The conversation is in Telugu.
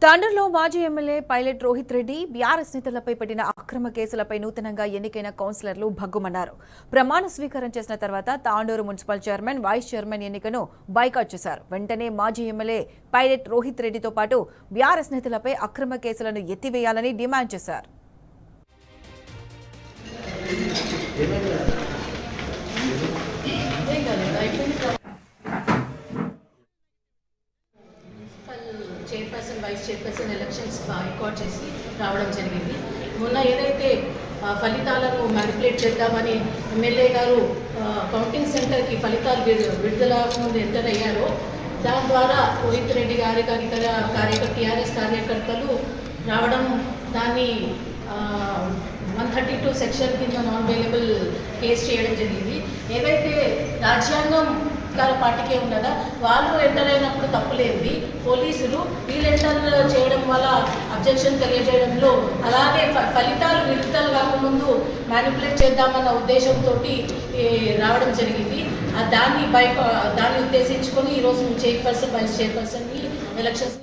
తాండూరులో మాజీ MLA pilot Rohit Reddy BRS నేతలపై పెట్టిన అక్రమ కేసులపై నూతనంగా ఎన్నికైన కౌన్సిలర్లు భగ్గుమన్నారు. ప్రమాణ స్వీకారం చేసిన తర్వాత Tandur municipal chairman, vice chairman ఎన్నికను బైకాట్ చేశారు. వెంటనే మాజీ ఎమ్మెల్యే పైలట్ రోహిత్ రెడ్డితో పాటు బీఆర్ఎస్ నేతలపై అక్రమ కేసులను ఎత్తివేయాలని డిమాండ్ చేశారు. Chairperson, vice chairperson elections boycott చేసి రావడం జరిగింది. మొన్న ఏదైతే ఫలితాలను మ్యానిపులేట్ చేద్దామని ఎమ్మెల్యే గారు కౌంటింగ్ సెంటర్కి ఫలితాలు విడుదల ముందు ఎంటర్ అయ్యారో దాని ద్వారా రోహిత్ రెడ్డి గారి ఇతర టీఆర్ఎస్ కార్యకర్తలు రావడం, దాన్ని 132 సెక్షన్ కింద నాన్ అవైలబుల్ కేసు చేయడం జరిగింది. ఏదైతే రాజ్యాంగం పార్టీకే ఉన్నదా వాళ్ళు ఎంటర్ అయినప్పుడు తప్పులేంది, పోలీసులు వీళ్ళు ఎంటర్ చేయడం వల్ల అబ్జెక్షన్ తెలియజేయడంలో, అలాగే ఫలితాలు విడుదల కాకముందు మ్యానిపులేట్ చేద్దామన్న ఉద్దేశంతో రావడం జరిగింది. దాన్ని ఉద్దేశించుకొని ఈరోజు చైర్పర్సన్, వైస్ చైర్పర్సన్ని ఎలక్షన్స్